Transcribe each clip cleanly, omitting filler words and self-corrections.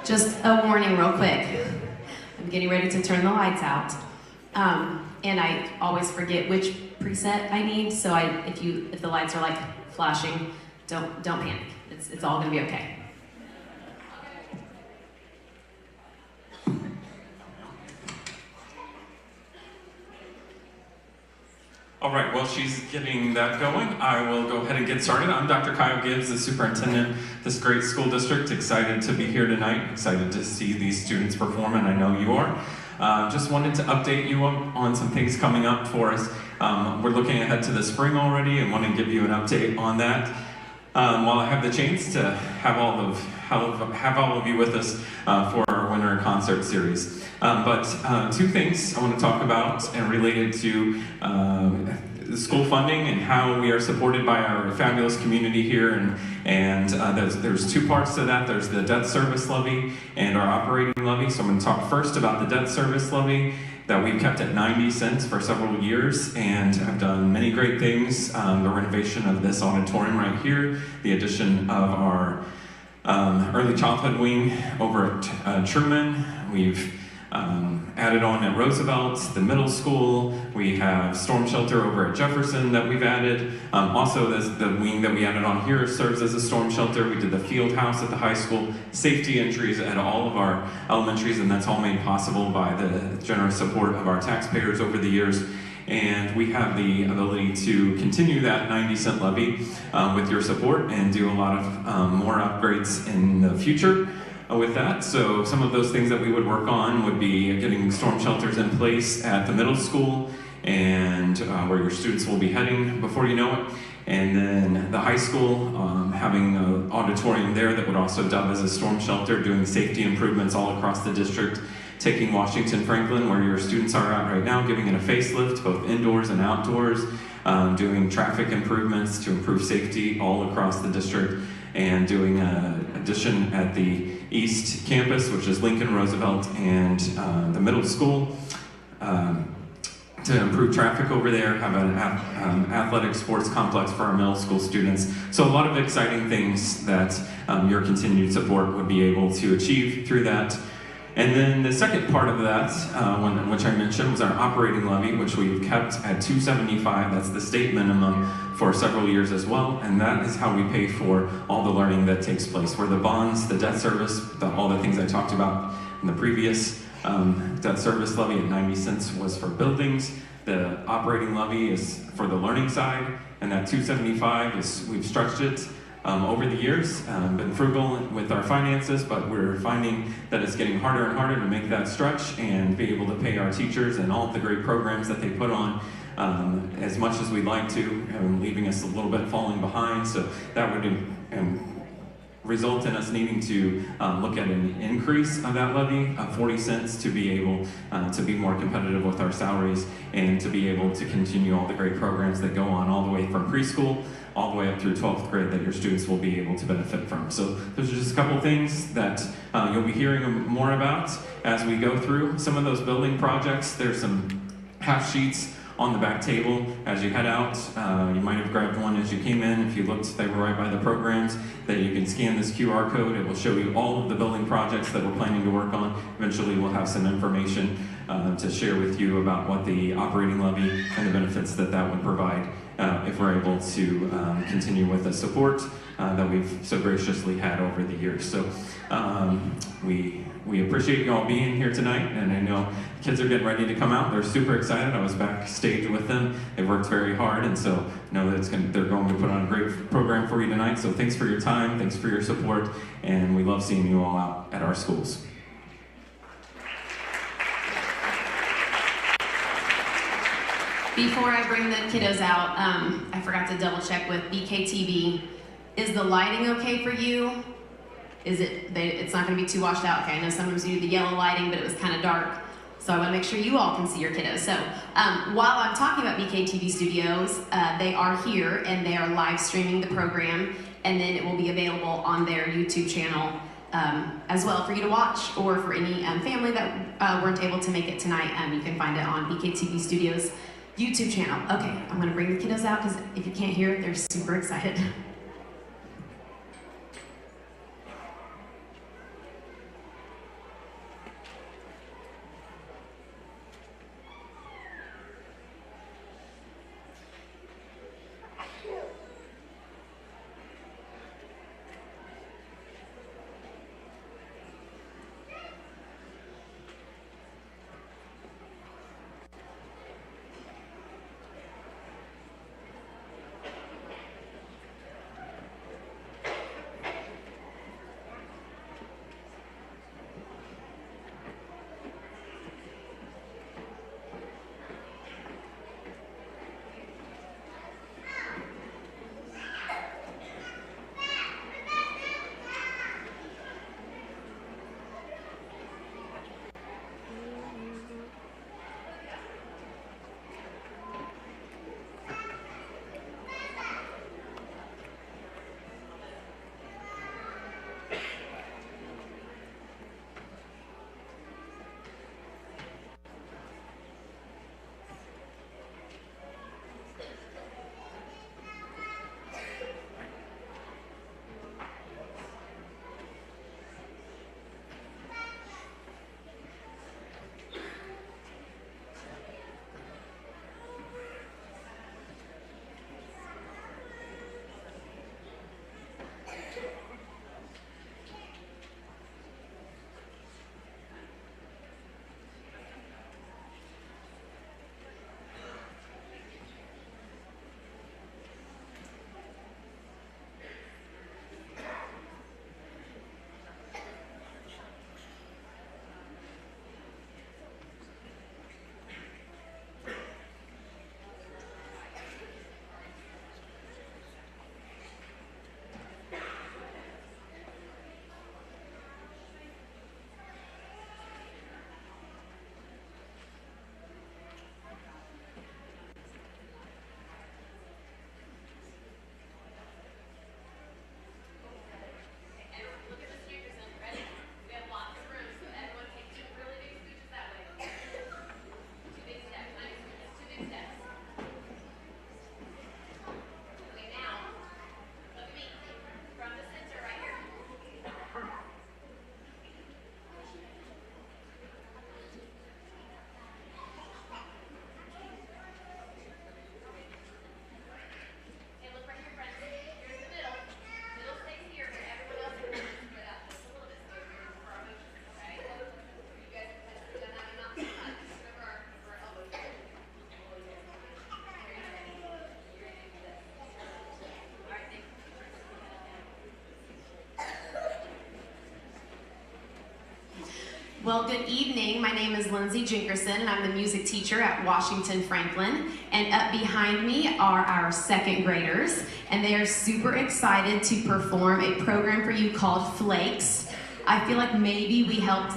Just a warning real quick. I'm getting ready to turn the lights out. And I always forget which preset I need, so if the lights are like flashing, don't panic. It's all gonna be okay. All right, while she's getting that going, I will go ahead and get started. I'm Dr. Kyle Gibbs, the superintendent of this great school district. Excited to be here tonight, excited to see these students perform, and I know you are. Just wanted to update you on some things coming up for us. We're looking ahead to the spring already and want to give you an update on that. While I have the chance to have all of you with us for our winter concert series. But two things I want to talk about and related to the school funding and how we are supported by our fabulous community here. And there's two parts to that. There's the debt service levy and our operating levy. So I'm going to talk first about the debt service levy that we've kept at 90 cents for several years, and have done many great things. The renovation of this auditorium right here, the addition of our early childhood wing over at Truman. We've added on at Roosevelt, the middle school. We have storm shelter over at Jefferson that we've added. Also, the wing that we added on here serves as a storm shelter. We did the field house at the high school, safety entries at all of our elementaries, and that's all made possible by the generous support of our taxpayers over the years. And we have the ability to continue that 90-cent levy with your support and do a lot of more upgrades in the future with that. So some of those things that we would work on would be getting storm shelters in place at the middle school and where your students will be heading before you know it. And then the high school, having an auditorium there that would also dub as a storm shelter, doing safety improvements all across the district, taking Washington Franklin, where your students are at right now, giving it a facelift, both indoors and outdoors, doing traffic improvements to improve safety all across the district, and doing an addition at the East Campus, which is Lincoln, Roosevelt, and the middle school, to improve traffic over there, have an athletic sports complex for our middle school students. So a lot of exciting things that your continued support would be able to achieve through that. And then the second part of that, which I mentioned, was our operating levy, which we've kept at $275. That's the state minimum for several years as well. And that is how we pay for all the learning that takes place. Where the bonds, the debt service, all the things I talked about in the previous debt service levy at 90 cents was for buildings. The operating levy is for the learning side. And that $275 is, we've stretched it over the years, been frugal with our finances, but we're finding that it's getting harder and harder to make that stretch and be able to pay our teachers and all of the great programs that they put on as much as we'd like to, leaving us a little bit falling behind. So that would result in us needing to look at an increase of that levy of 40 cents to be able to be more competitive with our salaries and to be able to continue all the great programs that go on all the way from preschool all the way up through 12th grade that your students will be able to benefit from. So there's just a couple things that you'll be hearing more about as we go through some of those building projects. There's some half sheets on the back table as you head out. You might have grabbed one as you came in. If you looked, they were right by the programs that you can scan this QR code. It will show you all of the building projects that we're planning to work on. Eventually we'll have some information to share with you about what the operating levy and the benefits that would provide if we're able to continue with the support that we've so graciously had over the years. So we appreciate you all being here tonight, and I know kids are getting ready to come out. They're super excited. I was backstage with them. They've worked very hard, and so I know that they're going to put on a great program for you tonight. So thanks for your time, thanks for your support, and we love seeing you all out at our schools. Before I bring the kiddos out, I forgot to double check with BKTV. Is the lighting okay for you? It's not going to be too washed out? Okay, I know sometimes you do the yellow lighting, but it was kind of dark. So I want to make sure you all can see your kiddos. So while I'm talking about BKTV Studios, they are here and they are live streaming the program, and then it will be available on their YouTube channel as well for you to watch, or for any family that weren't able to make it tonight, you can find it on BKTV Studios YouTube channel. Okay, I'm going to bring the kiddos out because if you can't hear it, they're super excited. Well, good evening. My name is Lindsay Jinkerson, and I'm the music teacher at Washington Franklin. And up behind me are our second graders, and they are super excited to perform a program for you called Flakes. I feel like maybe we helped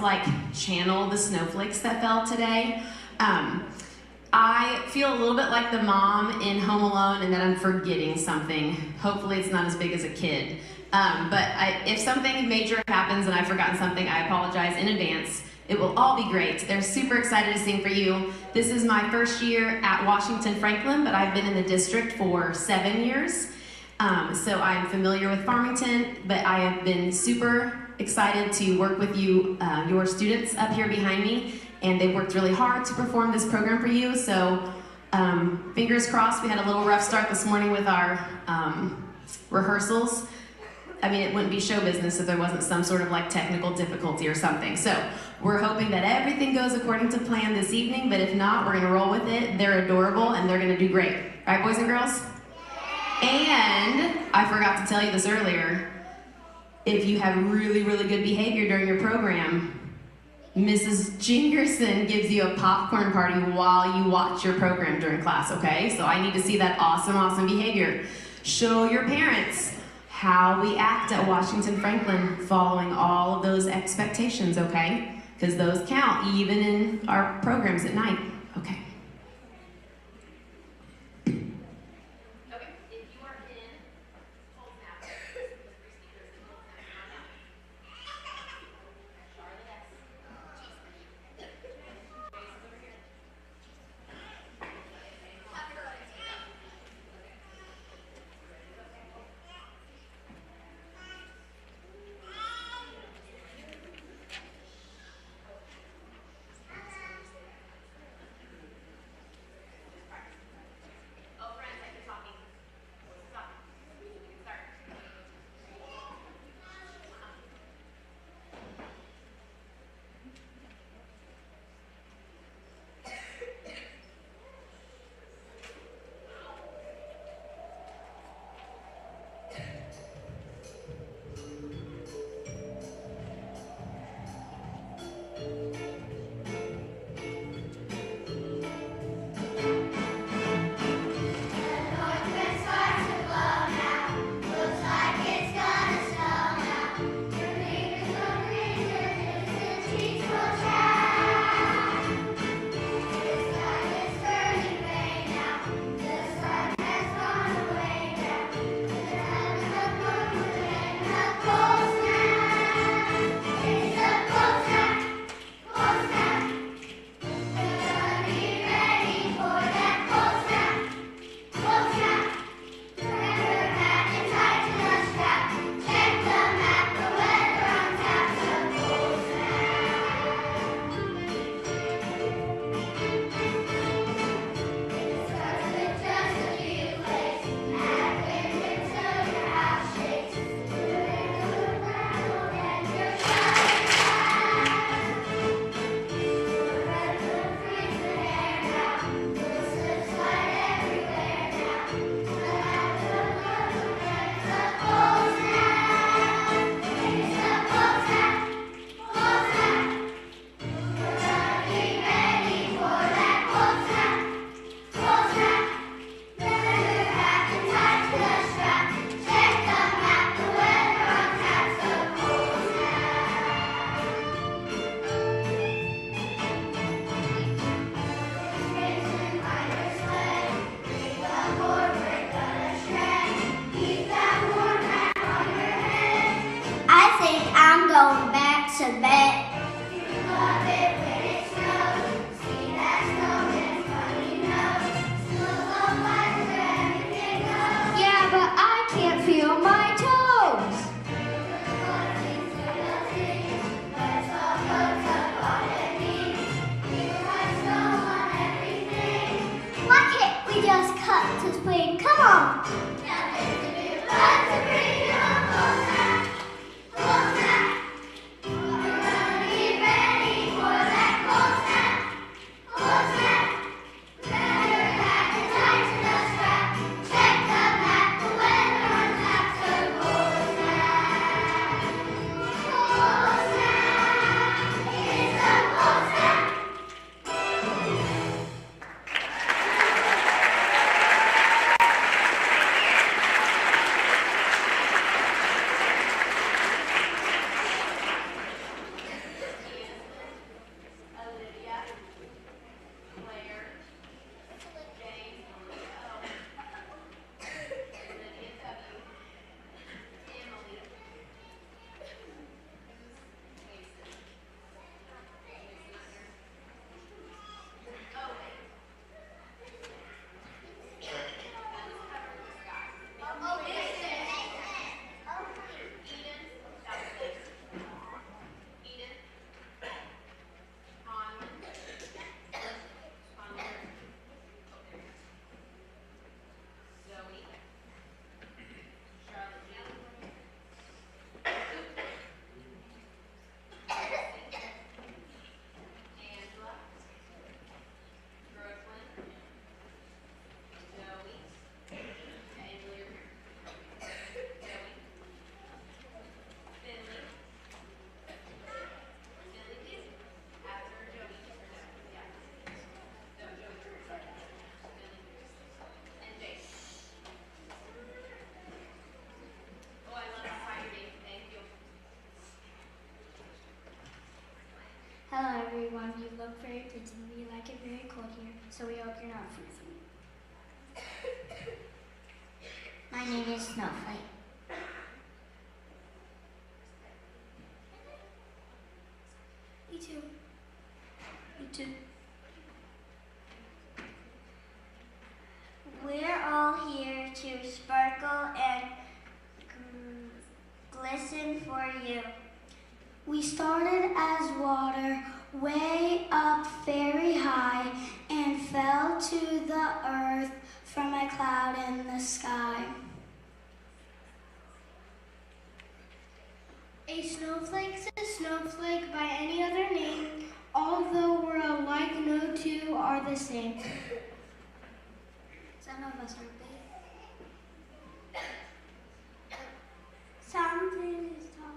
channel the snowflakes that fell today. I feel a little bit like the mom in Home Alone and that I'm forgetting something. Hopefully it's not as big as a kid. If something major happens and I've forgotten something, I apologize in advance. It will all be great. They're super excited to sing for you. This is my first year at Washington Franklin, but I've been in the district for 7 years. So I'm familiar with Farmington, but I have been super excited to work with you, your students up here behind me, and they worked really hard to perform this program for you. So fingers crossed. We had a little rough start this morning with our rehearsals. I mean, it wouldn't be show business if there wasn't some sort of technical difficulty or something. So we're hoping that everything goes according to plan this evening, but if not, we're gonna roll with it. They're adorable and they're gonna do great. Right, boys and girls? And I forgot to tell you this earlier. If you have really, really good behavior during your program, Mrs. Jingerson gives you a popcorn party while you watch your program during class, okay? So I need to see that awesome, awesome behavior. Show your parents how we act at Washington Franklin following all of those expectations, okay? Because those count even in our programs at night, okay? Going back to bed. Yeah, but I can't feel my toes. Why can't we just cut to spring? Come on. It's kids and we like it very cold here, so we hope you're not freezing. My name is Snowflake. Me too. Me too. We're all here to sparkle and glisten for you. We started as water way up very high and fell to the earth from a cloud in the sky. A snowflake's a snowflake by any other name. Although we're alike, no two are the same. Some of us are big. Something is tall.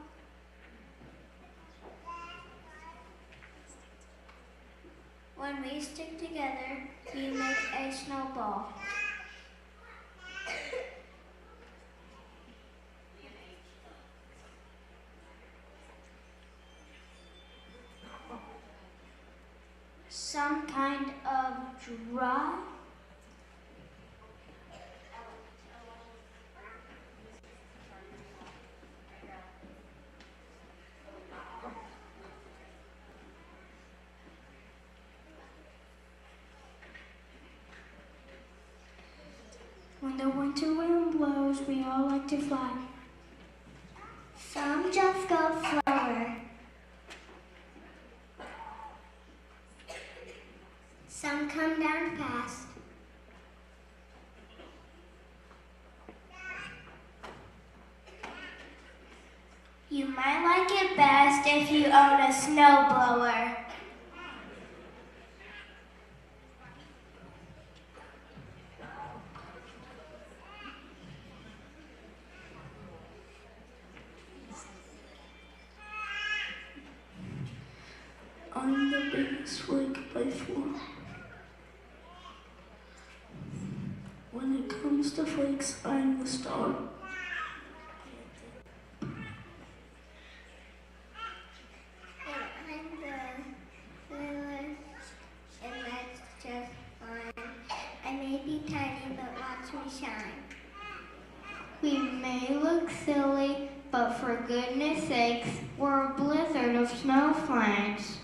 When we stick together, we make a snowball. Some kind of dry. When the winter wind blows, we all like to fly. Some just go slower. Some come down fast. You might like it best if you own a snowblower. I'm the biggest flake by far. When it comes to flakes, I'm the star. I'm the littlest, and that's just fine. I may be tiny, but watch me shine. We may look silly, but for goodness sakes, we're a blizzard of snowflakes.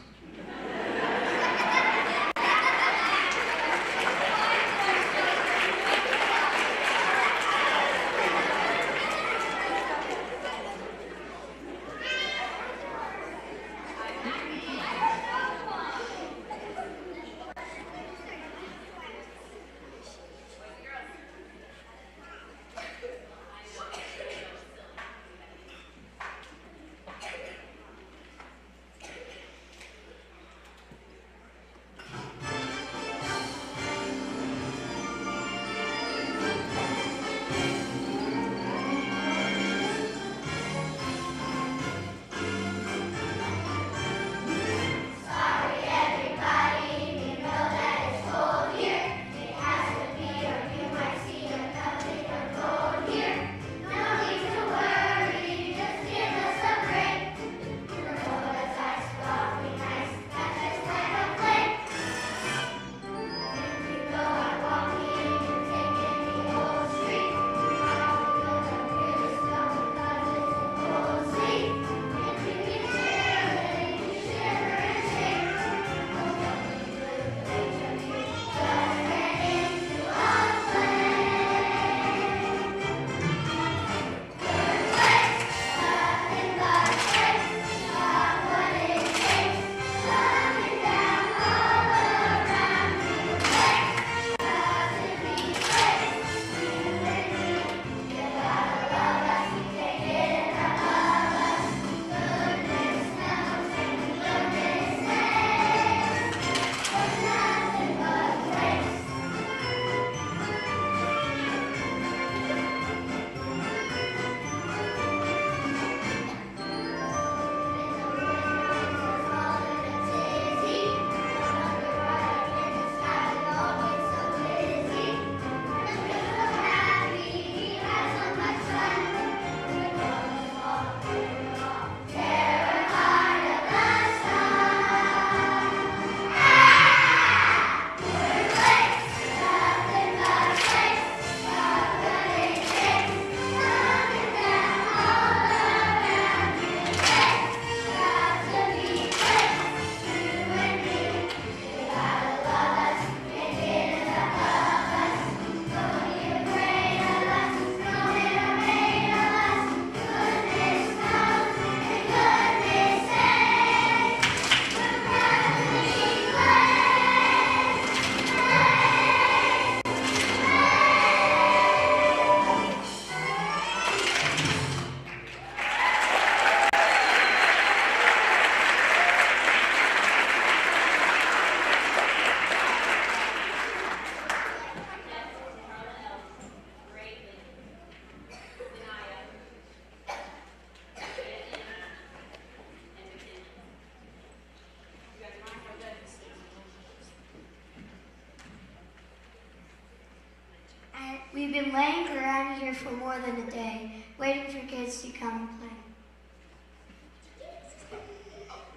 We've been laying around here for more than a day, waiting for kids to come and play.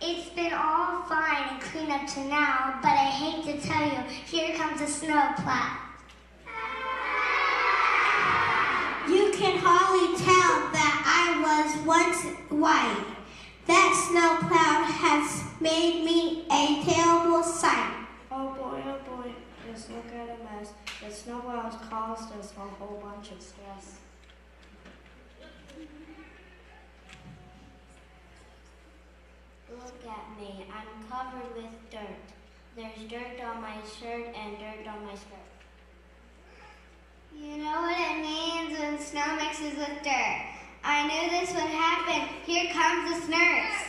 It's been all fine and clean up to now, but I hate to tell you, here comes a snowplow. You can hardly tell that I was once white. That snowplow has made me a terrible sight. Oh boy, just look at a mess. The snowplow has caused us a whole bunch of stress. Look at me, I'm covered with dirt. There's dirt on my shirt and dirt on my skirt. You know what it means when snow mixes with dirt. I knew this would happen. Here comes the snurts.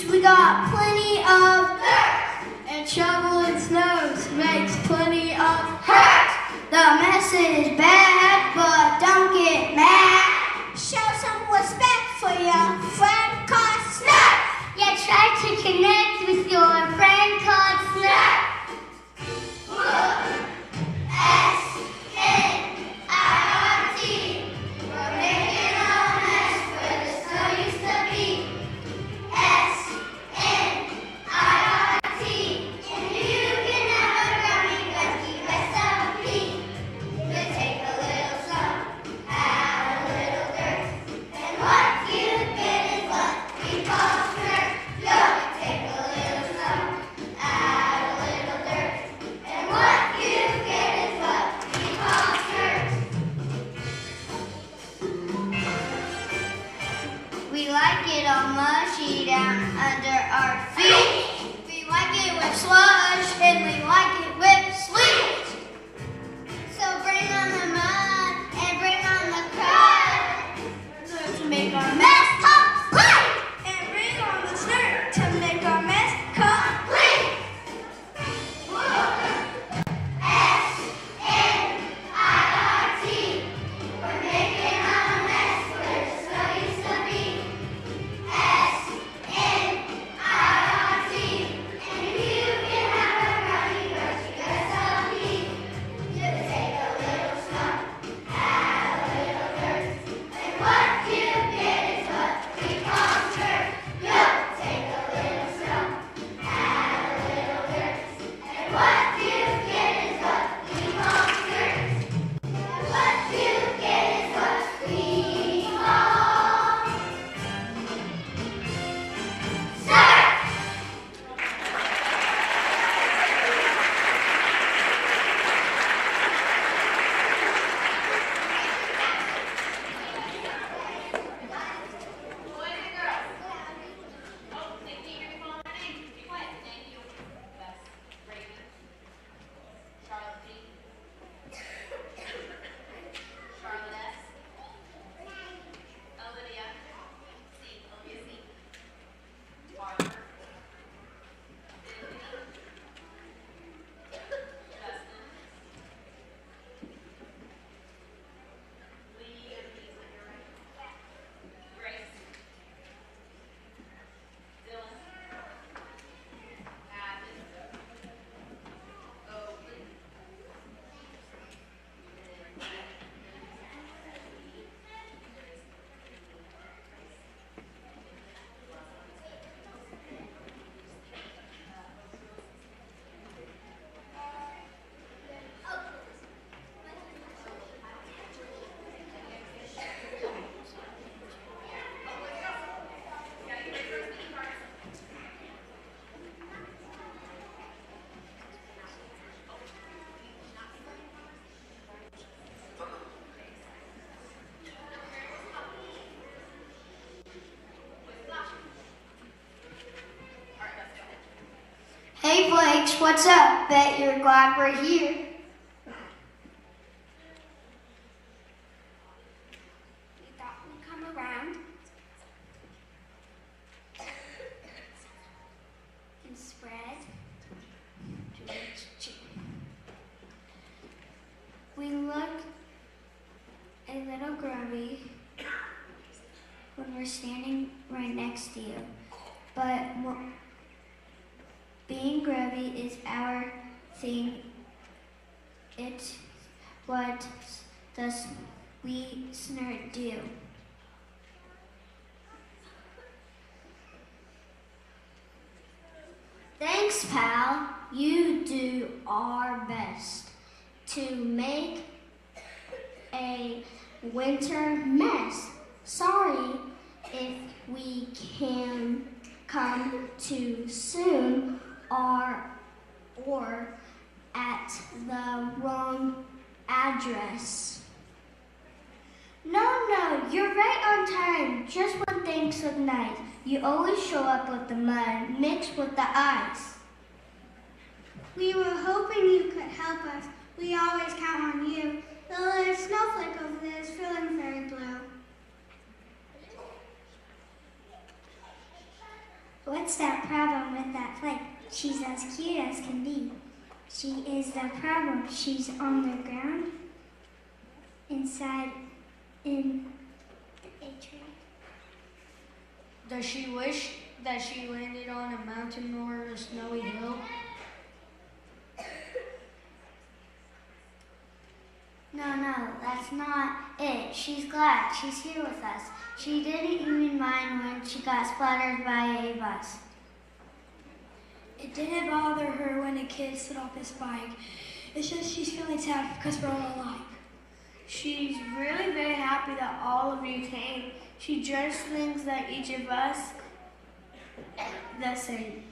We got plenty of dirt, and shoveling snows makes plenty of hurt. The mess is bad, but don't get mad. Show some respect for your friend called Snurf. Yeah, try to connect with your friend called Snurf. We like it all mushy down under our feet. We like it with slush and we like it with sleet. So bring on the mud and bring on the crud to make our mess complete. And bring on the snurf to make our mess complete. S-N-I-R-T. We're making a mess where the snow used to be. S-N-I-R-T. And you can Snowflakes, what's up? Bet you're glad we're here. We thought we'd come around and spread. We look a little grubby when we're standing right next to you, but being grubby is our thing. It's what the sweet snort do. Thanks, pal. You do our best to make a winter mess. Sorry if we can come too soon or at the wrong address. No, you're right on time. Just when things look nice, you always show up with the mud mixed with the ice. We were hoping you could help us. We always count on you. The little snowflake over there is feeling very blue. What's that problem with that flake? She's as cute as can be. She is the problem. She's on the ground inside in a tree. Does she wish that she landed on a mountain or a snowy hill? No, that's not it. She's glad she's here with us. She didn't even mind when she got splattered by a bus. It didn't bother her when a kid slid off his bike. It's just she's feeling sad because we're all alive. She's really very happy that all of you came. She just thinks that each of us the same.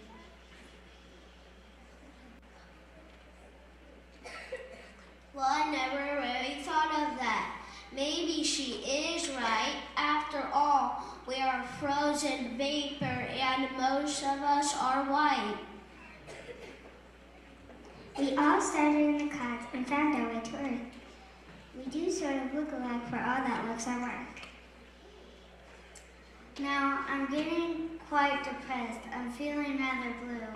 Well, I never really thought of that. Maybe she is right. After all, we are frozen vapor and most of us are white. We all started in the clouds and found our way to Earth. We do sort of look alike for all that looks our work. Now, I'm getting quite depressed. I'm feeling rather blue.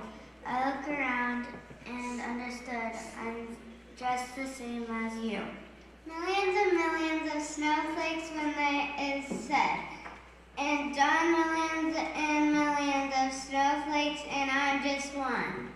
I look around and understood I'm just the same as you. Millions and millions of snowflakes when there is said, and done millions and millions of snowflakes, and I'm just one.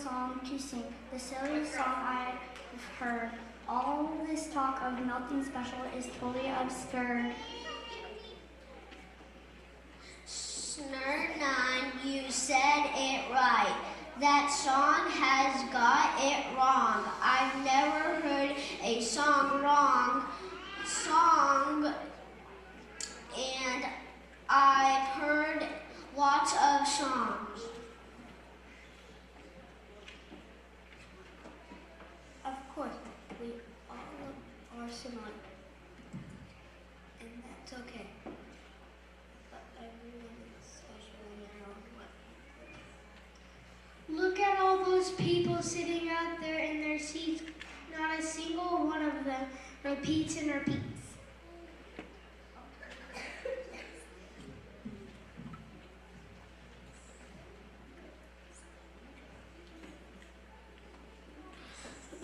song to sing, the silliest song I've heard. All this talk of nothing special is totally absurd. Snur 9, you said it right. That song has got it wrong. I've never heard a song, and I've heard lots of songs. Of course, we all are similar, and that's okay. But everyone is special in their own way. Look at all those people sitting out there in their seats. Not a single one of them repeats and repeats.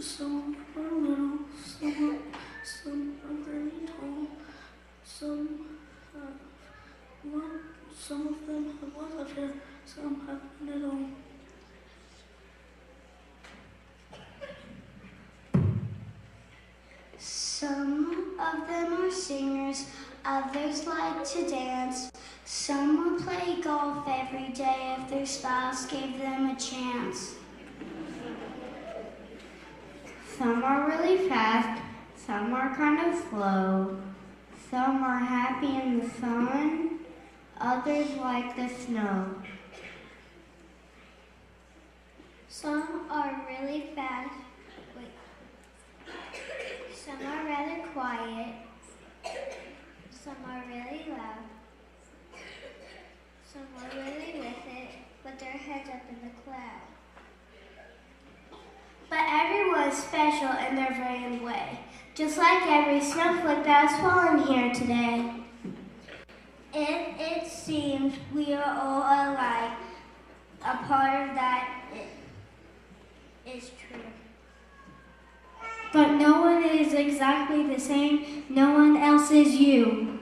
Some are little, some are very tall, some have one, some of them have lots of hair, some have none at all. Some of them are singers, others like to dance. Some will play golf every day if their spouse gave them a chance. Some are really fast, some are kind of slow. Some are happy in the sun, others like the snow. Some are really fast. Some are rather quiet. Some are really loud. Some are really with it, with their heads up in the cloud. But everyone's special in their very own way, just like every snowflake that has fallen here today. It seems we are all alike. A part of that is true. But no one is exactly the same. No one else is you.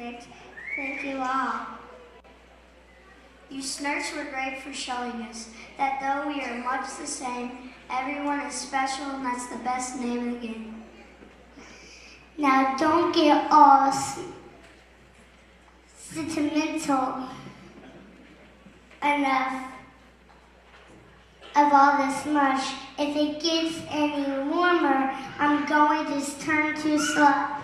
project. Thank you all. You Snurks were great for showing us that though we are much the same, everyone is special, and that's the best name of the game. Now don't get all sentimental enough of all this mush. If it gets any warmer, I'm going to turn to slop.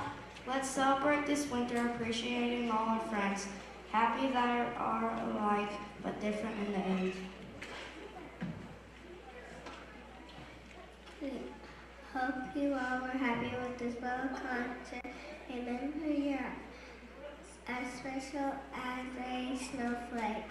Let's celebrate this winter, appreciating all our friends. Happy that are alike, but different in the end. Hope you all were happy with this little concert. Remember, you're as special as a snowflake.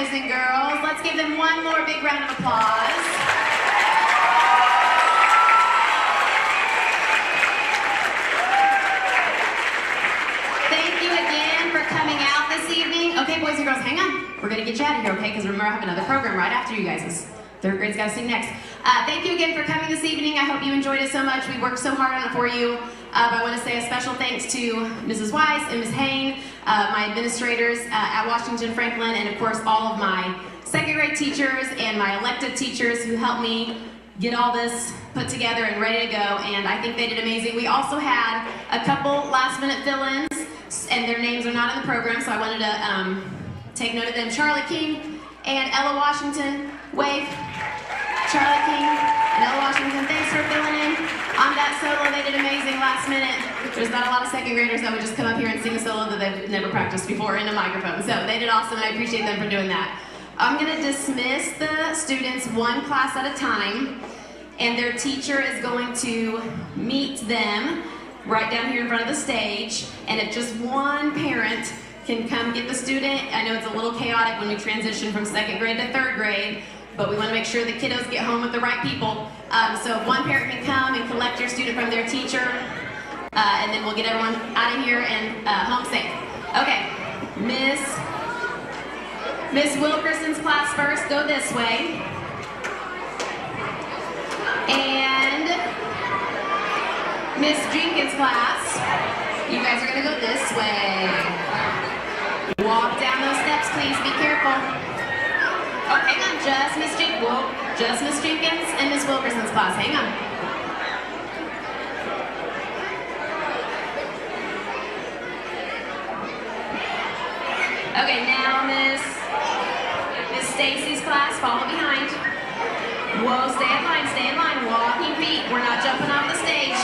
boys and girls. Let's give them one more big round of applause. Thank you again for coming out this evening. Okay, boys and girls, hang on. We're going to get you out of here, okay? Because remember, I have another program right after you guys. Third grade's got to sing next. Thank you again for coming this evening. I hope you enjoyed it so much. We worked so hard on it for you. I want to say a special thanks to Mrs. Weiss and Ms. Hain, my administrators at Washington Franklin, and of course all of my second grade teachers and my elective teachers who helped me get all this put together and ready to go, and I think they did amazing. We also had a couple last-minute fill-ins, and their names are not in the program, so I wanted to take note of them. Charlie King and Ella Washington. Wave. Charlie King and Ella Washington, thanks for filling in on that solo. They did amazing last minute. There's not a lot of second graders that would just come up here and sing a solo that they've never practiced before in a microphone. So they did awesome, and I appreciate them for doing that. I'm going to dismiss the students one class at a time, and their teacher is going to meet them right down here in front of the stage. And if just one parent can come get the student, I know it's a little chaotic when we transition from 2nd grade to 3rd grade, but we want to make sure the kiddos get home with the right people. So if one parent can come and collect your student from their teacher, and then we'll get everyone out of here and home safe. Okay, Miss Wilkerson's class first, go this way. And Miss Jenkins' class, you guys are gonna go this way. Walk down those steps, please, be careful. Oh, hang on, just Miss Jenkins and Miss Wilkerson's class, hang on. Okay, now Miss Stacy's class, follow behind. Whoa, stay in line, walking feet. We're not jumping off the stage.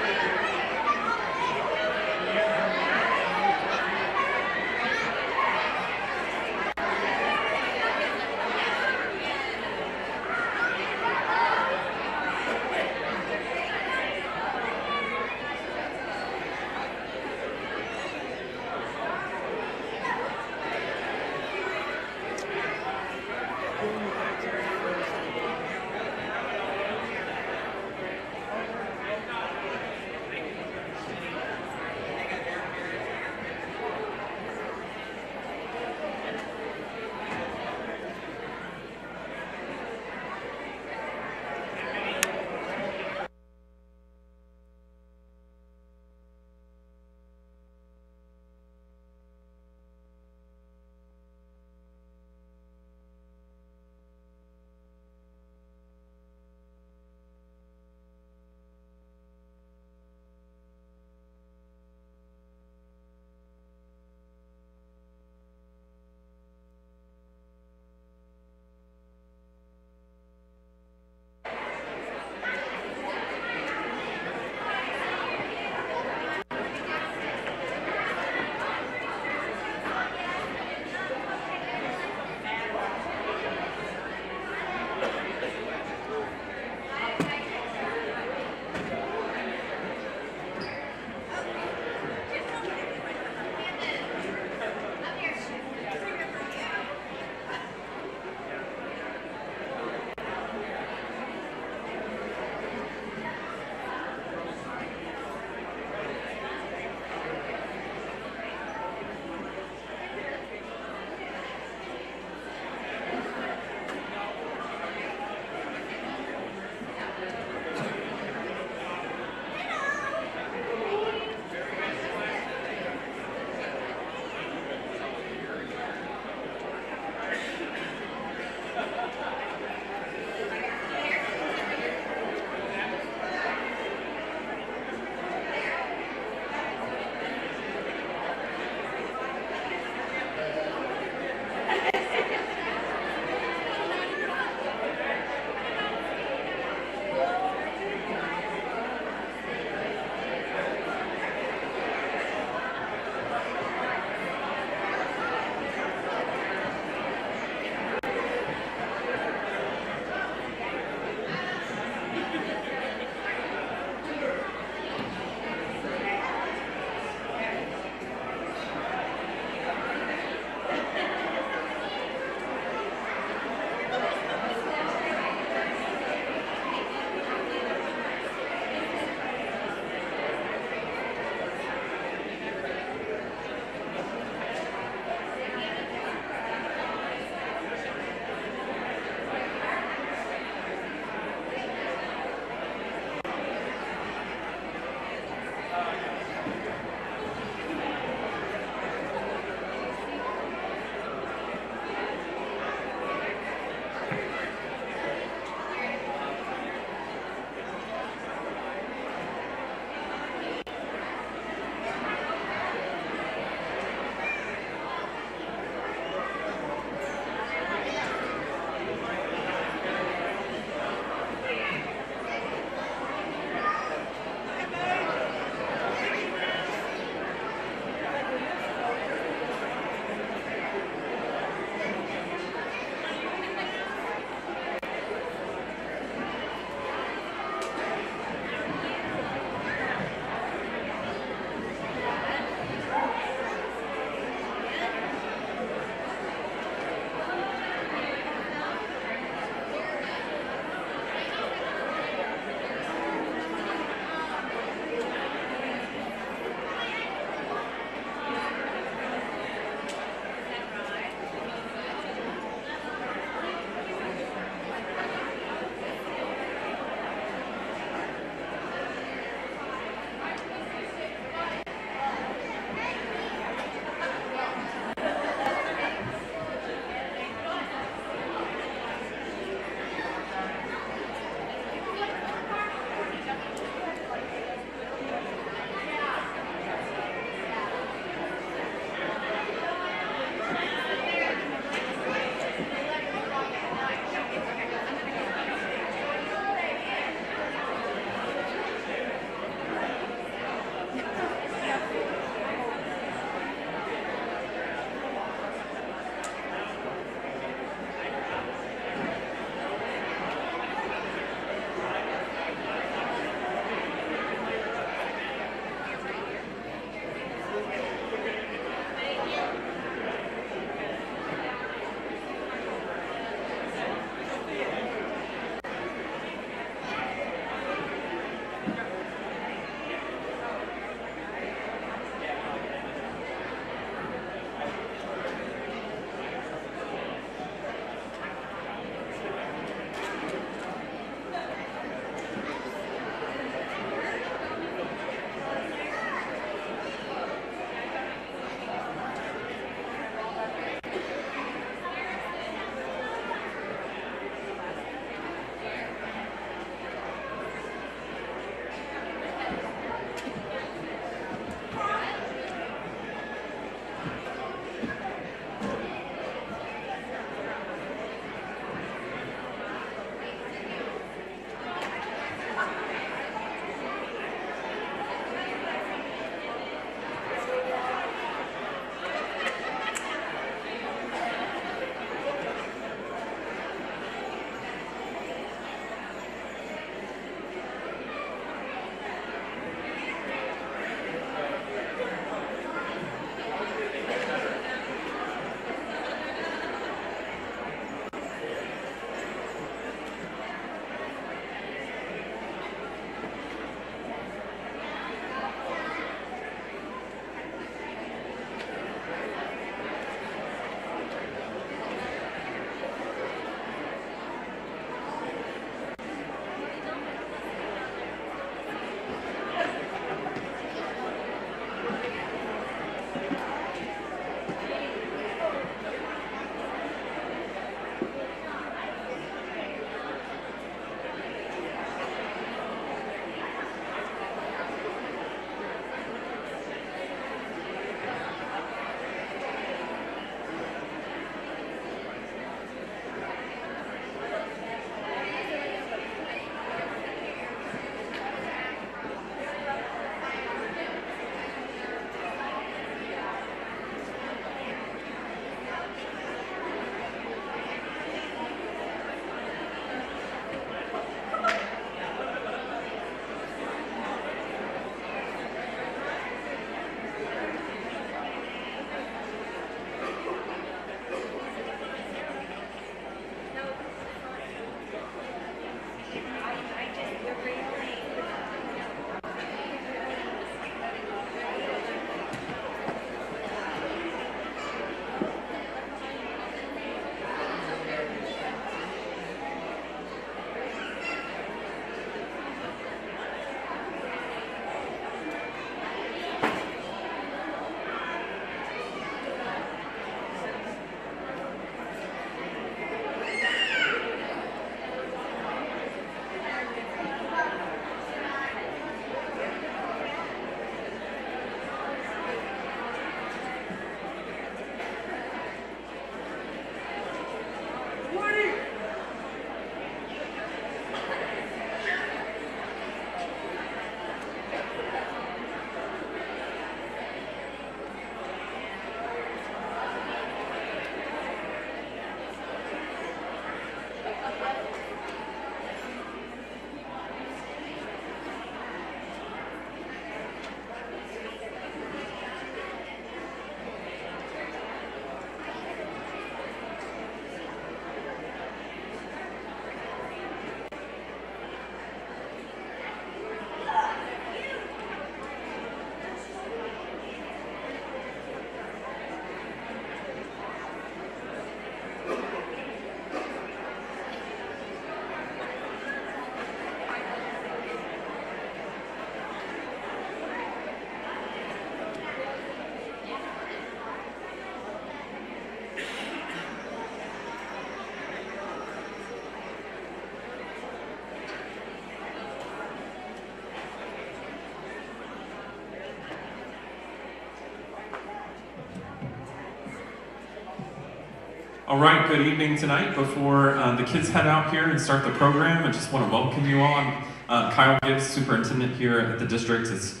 All right, good evening tonight. Before the kids head out here and start the program, I just want to welcome you all. I'm Kyle Gibbs, superintendent here at the district. It's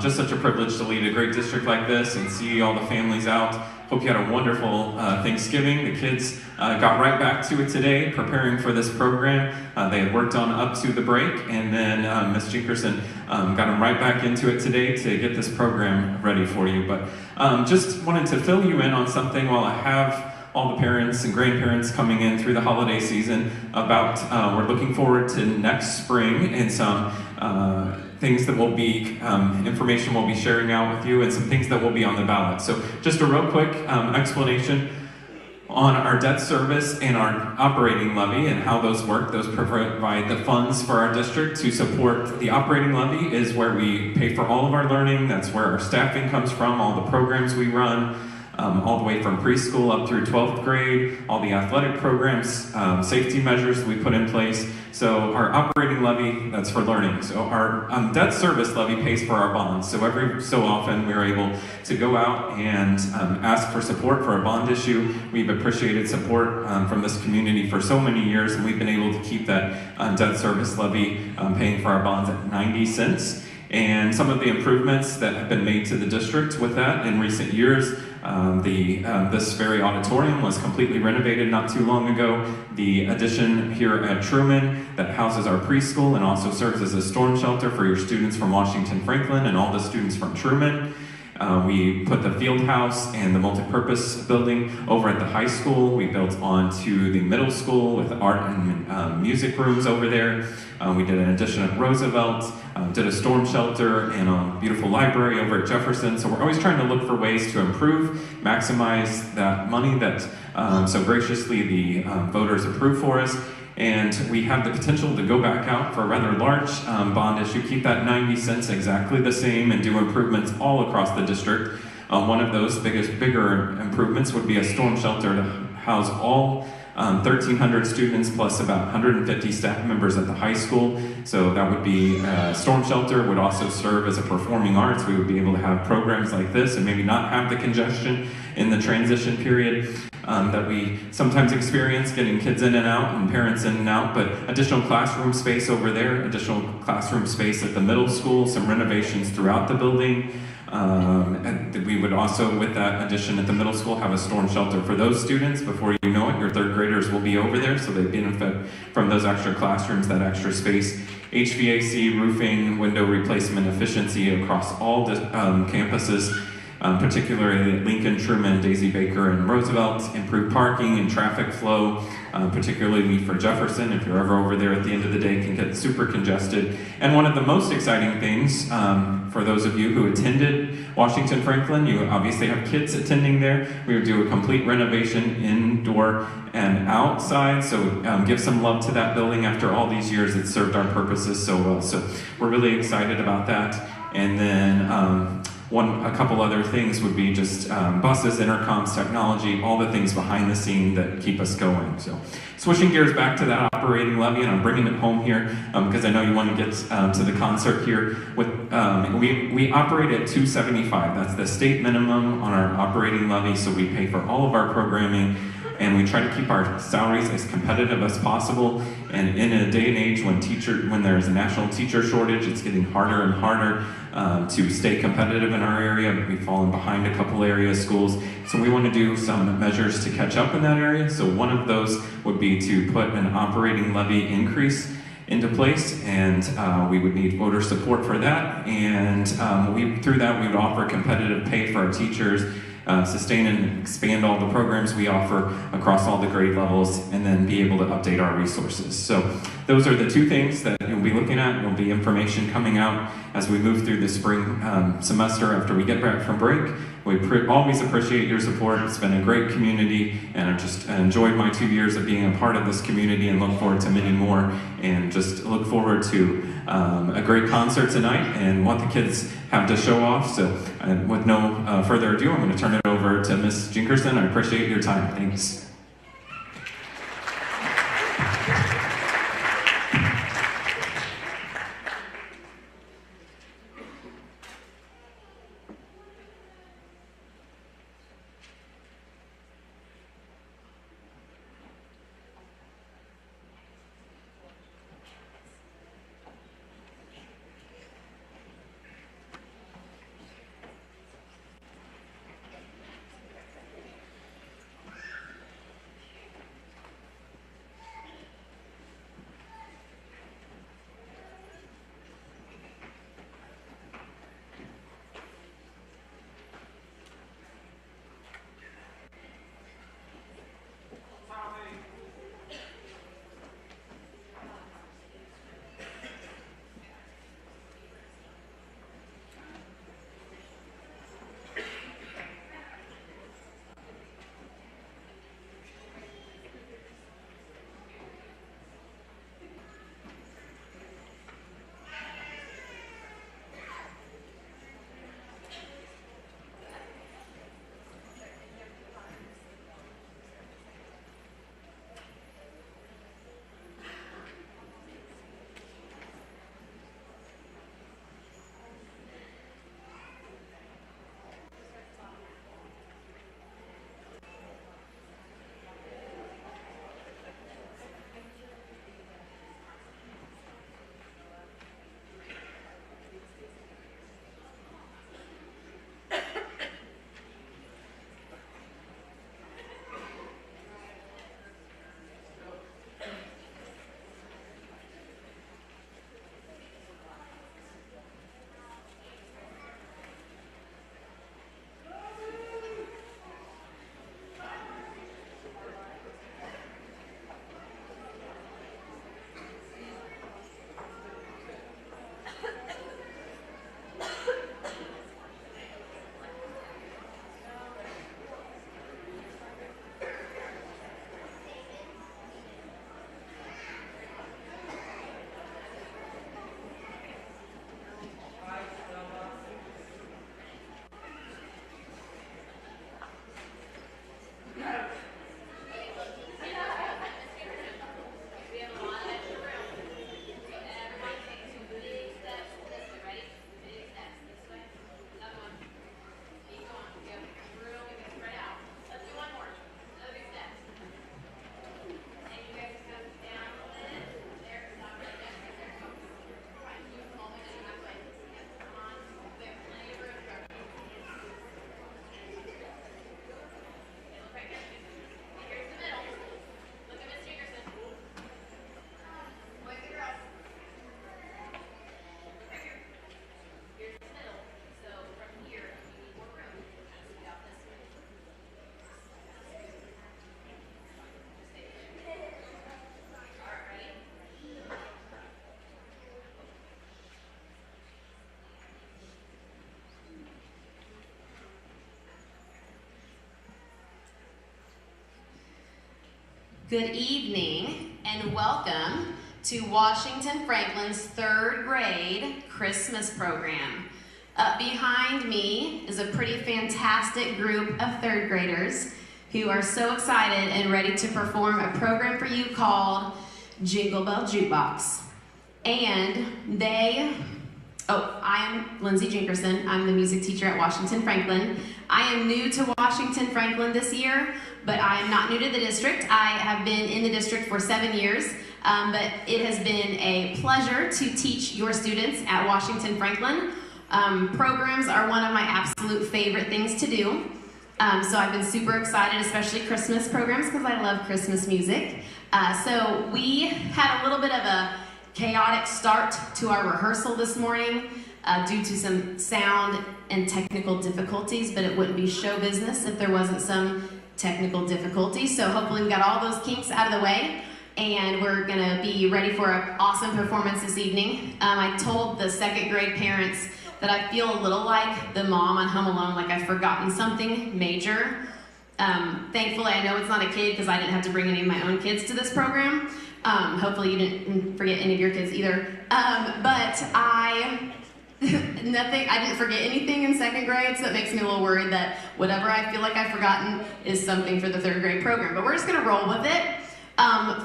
just such a privilege to lead a great district like this and see all the families out. Hope you had a wonderful Thanksgiving. The kids got right back to it today, preparing for this program. They had worked on up to the break, and then Ms. Jinkerson got them right back into it today to get this program ready for you. But just wanted to fill you in on something while I have all the parents and grandparents coming in through the holiday season about we're looking forward to next spring and some things that will be, information we'll be sharing out with you and some things that will be on the ballot. So just a real quick explanation on our debt service and our operating levy and how those work. Those provide the funds for our district to support. The operating levy is where we pay for all of our learning. That's where our staffing comes from, all the programs we run, all the way from preschool up through 12th grade, all the athletic programs, safety measures we put in place. So our operating levy, that's for learning. So our debt service levy pays for our bonds. So every so often we're able to go out and ask for support for a bond issue. We've appreciated support from this community for so many years, and we've been able to keep that debt service levy paying for our bonds at 90 cents. And some of the improvements that have been made to the district with that in recent years, this very auditorium was completely renovated not too long ago. The addition here at Truman that houses our preschool and also serves as a storm shelter for your students from Washington Franklin and all the students from Truman. We put the field house and the multipurpose building over at the high school. We built onto the middle school with art and music rooms over there. We did an addition at Roosevelt, did a storm shelter and a beautiful library over at Jefferson. So we're always trying to look for ways to improve, maximize that money that so graciously the voters approve for us. And we have the potential to go back out for a rather large bond issue, keep that 90 cents exactly the same, and do improvements all across the district. One of those bigger improvements would be a storm shelter to house all 1,300 students plus about 150 staff members at the high school. So that would be a storm shelter, would also serve as a performing arts. We would be able to have programs like this and maybe not have the congestion in the transition period that we sometimes experience getting kids in and out and parents in and out, but additional classroom space over there, additional classroom space at the middle school, some renovations throughout the building. And we would also, with that addition at the middle school, have a storm shelter for those students. Before you know it, your third graders will be over there, so they benefit from those extra classrooms, that extra space. HVAC, roofing, window replacement efficiency across all the campuses, particularly at Lincoln, Truman, Daisy Baker, and Roosevelt. Improved parking and traffic flow, particularly for Jefferson. If you're ever over there at the end of the day, can get super congested. And one of the most exciting things, for those of you who attended Washington Franklin, you obviously have kids attending there. We would do a complete renovation indoor and outside, so give some love to that building. After all these years, it served our purposes so well. So we're really excited about that. And then a couple other things would be just buses, intercoms, technology, all the things behind the scene that keep us going. So switching gears back to that operating levy, and I'm bringing it home here because I know you want to get to the concert here. With we operate at $275. That's the state minimum on our operating levy, so we pay for all of our programming. And we try to keep our salaries as competitive as possible. And in a day and age when there's a national teacher shortage, it's getting harder and harder to stay competitive in our area. We've fallen behind a couple area schools. So we want to do some measures to catch up in that area. So one of those would be to put an operating levy increase into place, and we would need voter support for that. And through that, we would offer competitive pay for our teachers, sustain and expand all the programs we offer across all the grade levels, and then be able to update our resources. So those are the two things that you'll be looking at. There'll be information coming out as we move through the spring semester after we get back from break. We always appreciate your support. It's been a great community, and I've just enjoyed my 2 years of being a part of this community and look forward to many more, and just look forward to a great concert tonight and what the kids have to show off. So with no further ado, I'm going to turn it over to Ms. Jinkerson. I appreciate your time. Thanks. Good evening and welcome to Washington Franklin's third grade Christmas program. Up behind me is a pretty fantastic group of third graders who are so excited and ready to perform a program for you called Jingle Bell Jukebox. And I am Lindsay Jinkerson. I'm the music teacher at Washington Franklin. I am new to Washington Franklin this year, but I am not new to the district. I have been in the district for 7 years, but it has been a pleasure to teach your students at Washington Franklin. Programs are one of my absolute favorite things to do. So I've been super excited, especially Christmas programs, because I love Christmas music. So we had a little bit of a chaotic start to our rehearsal this morning due to some sound and technical difficulties, but it wouldn't be show business if there wasn't some technical difficulties. So hopefully we got all those kinks out of the way, and we're gonna be ready for an awesome performance this evening. I told the second grade parents that I feel a little like the mom on Home Alone, like I've forgotten something major. Thankfully, I know it's not a kid because I didn't have to bring any of my own kids to this program. Hopefully you didn't forget any of your kids either. But I didn't forget anything in second grade, so it makes me a little worried that whatever I feel like I've forgotten is something for the third grade program. But we're just gonna roll with it.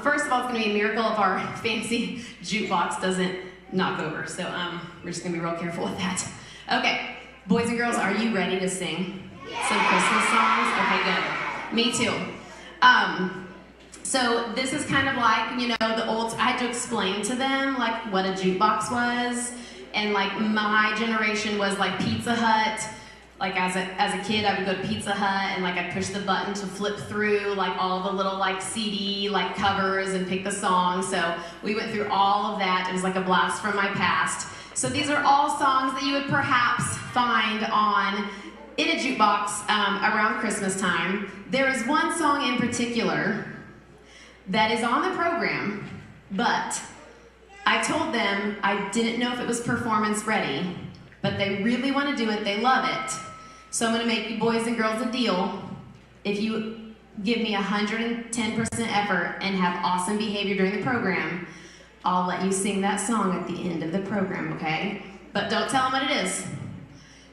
First of all, it's gonna be a miracle if our fancy jukebox doesn't knock over. So we're just gonna be real careful with that. Okay, boys and girls, are you ready to sing some Christmas songs? Okay, good. Me too. So this is kind of like, you know, I had to explain to them like what a jukebox was, and like my generation was like Pizza Hut. Like as a kid, I would go to Pizza Hut and like I'd push the button to flip through like all the little like CD like covers and pick the song. So we went through all of that. It was like a blast from my past. So these are all songs that you would perhaps find in a jukebox around Christmas time. There is one song in particular that is on the program, but I told them I didn't know if it was performance ready, but they really want to do it, they love it. So I'm gonna make you boys and girls a deal. If you give me 110% effort and have awesome behavior during the program, I'll let you sing that song at the end of the program, okay? But don't tell them what it is.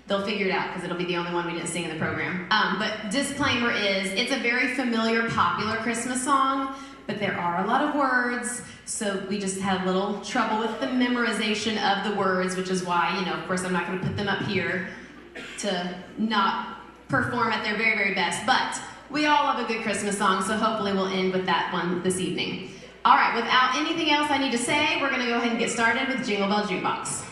They'll figure it out because it'll be the only one we didn't sing in the program. But disclaimer is, it's a very familiar, popular Christmas song, but there are a lot of words, so we just had a little trouble with the memorization of the words, which is why, you know, of course I'm not going to put them up here to not perform at their very, very best, but we all love a good Christmas song, so hopefully we'll end with that one this evening. All right, without anything else I need to say, we're going to go ahead and get started with Jingle Bell Jukebox.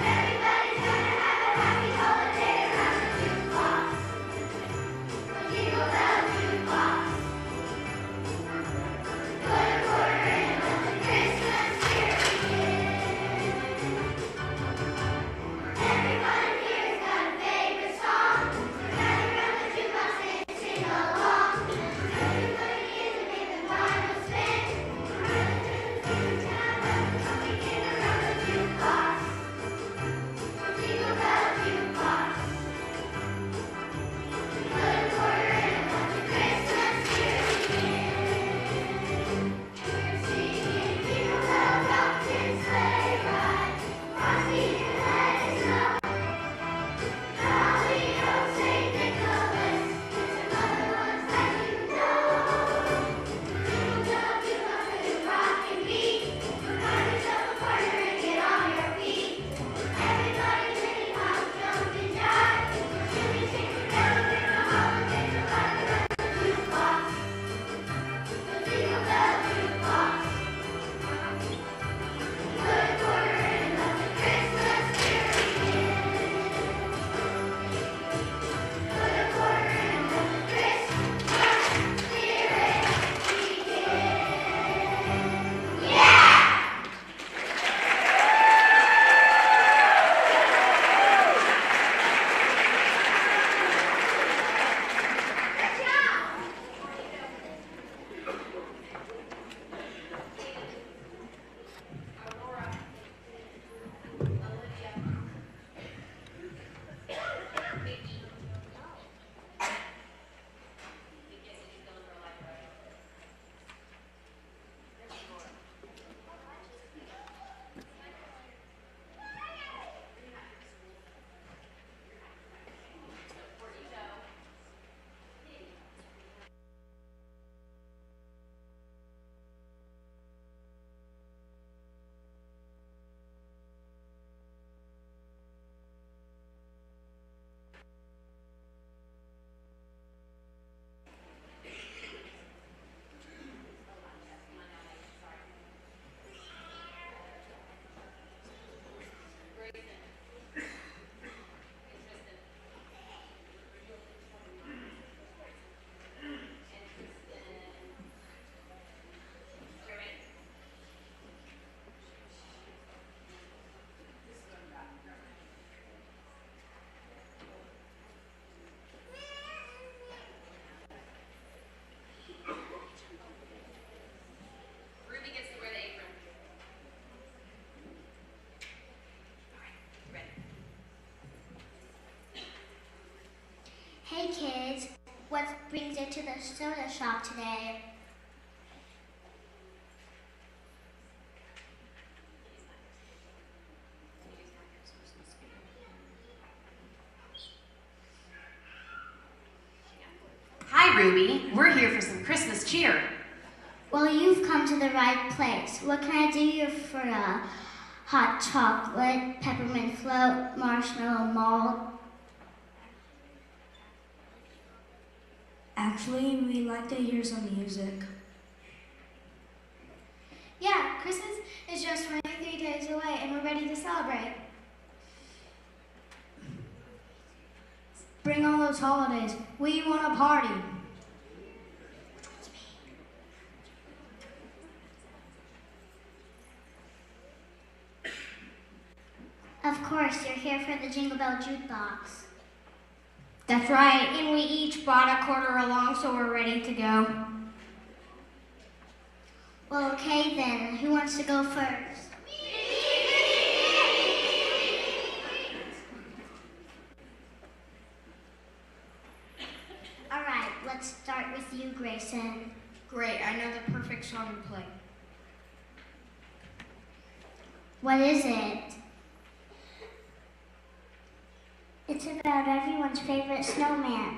Everybody's gonna have a soda shop today. Hi, Ruby. We're here for some Christmas cheer. Well, you've come to the right place. What can I do you for a hot chocolate, peppermint float, marshmallow malt? Actually, we'd like to hear some music. Yeah, Christmas is just 23 days away and we're ready to celebrate. Bring on those holidays. We want a party. Of course, you're here for the Jingle Bell Jukebox. That's right, and we each brought a quarter along, so we're ready to go. Well, okay then. Who wants to go first? All right, let's start with you, Grayson. Great, I know the perfect song to play. What is it? It's about everyone's favorite snowman.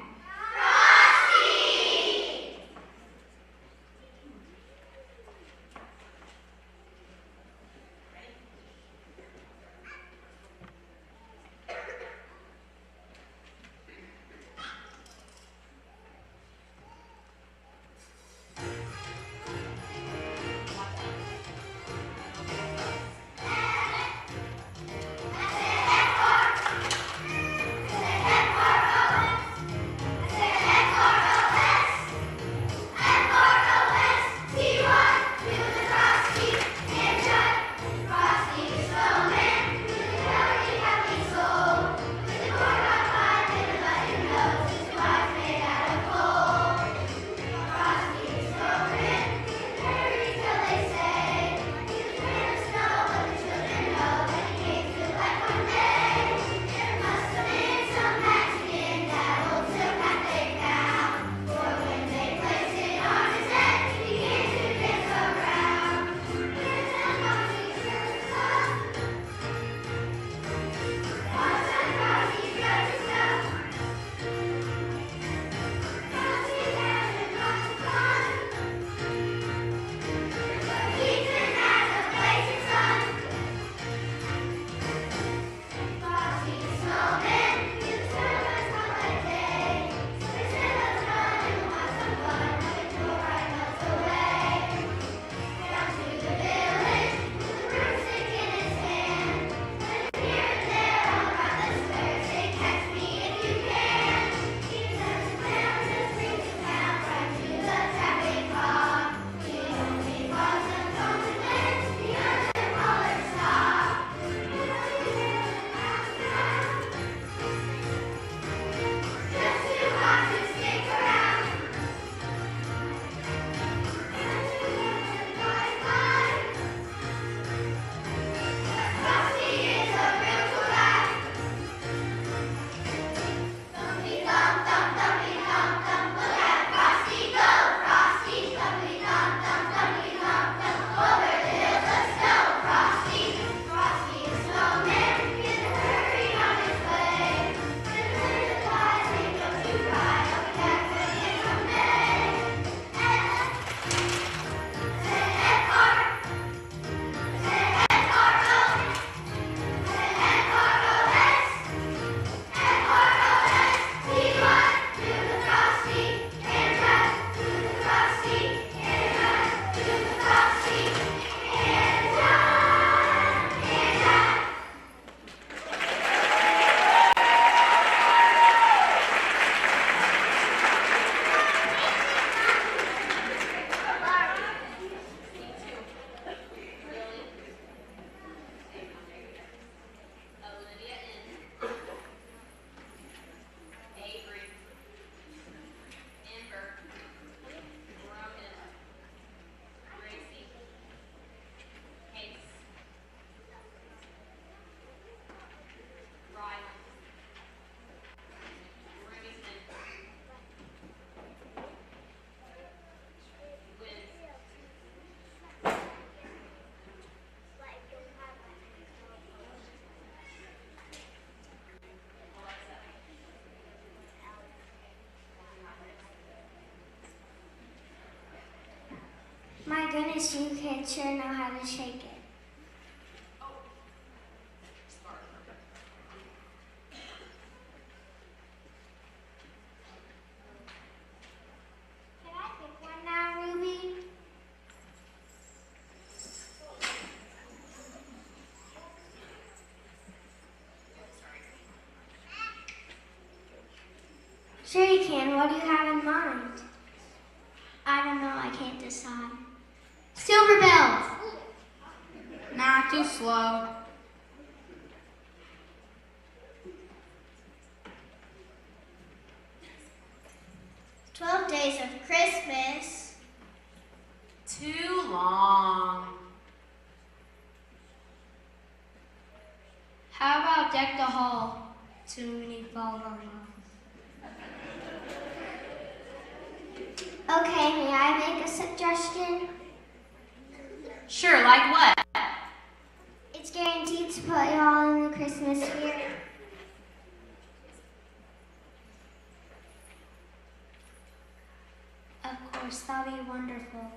Because you can sure know how to shake it. Can I pick one now, Ruby? Sure you can. What do you have in mind? I don't know. I can't decide. Silver bells. Nah, too slow. "12 Days of Christmas." Too long. How about Deck the Hall? Too many balls on Okay, may I make a suggestion? Sure, like what? It's guaranteed to put you all in the Christmas spirit. Of course, that'll be wonderful.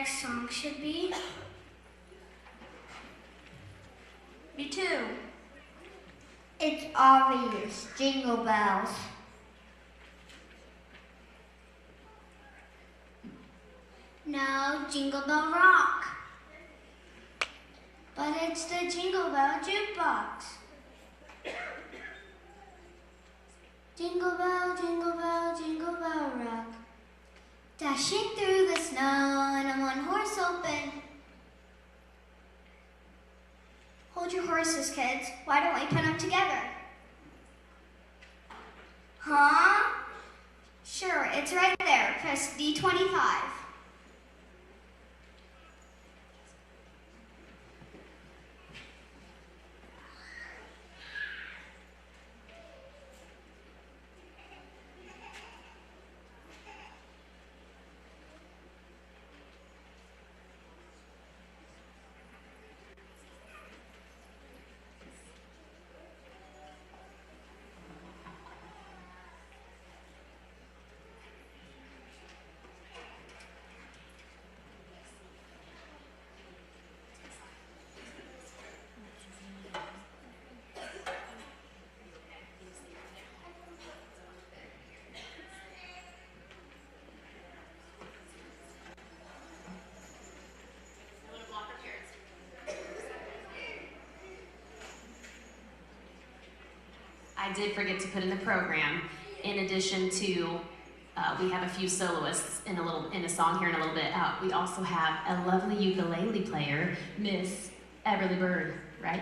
next song should be? Me too. It's obvious, Jingle Bells. No, Jingle Bell Rock. But it's the Jingle Bell Jukebox. Jingle bell, jingle bell, jingle bell rock. Dashing through the snow in a one-horse open. Hold your horses, kids. Why don't we put them together? Huh? Sure, it's right there. Press D25. I did forget to put in the program. In addition to, we have a few soloists in a song here in a little bit. We also have a lovely ukulele player, Miss Everly Bird, right?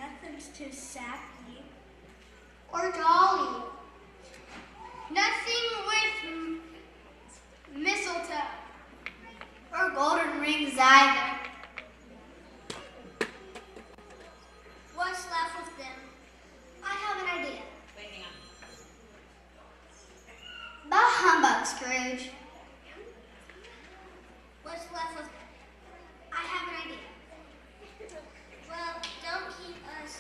Nothing's too sappy. Or jolly. Nothing with mistletoe. Or golden rings either. What's left with them? I have an idea. Wait, hang on. Bah humbug, Scrooge. What's left with... I have an idea. Well, don't keep us...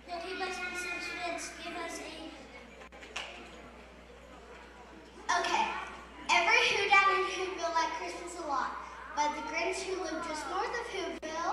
Don't keep us in suspense. Give us a... Okay. Every Who down in Whoville liked Christmas a lot, but the Grinch who lived just north of Whoville did not.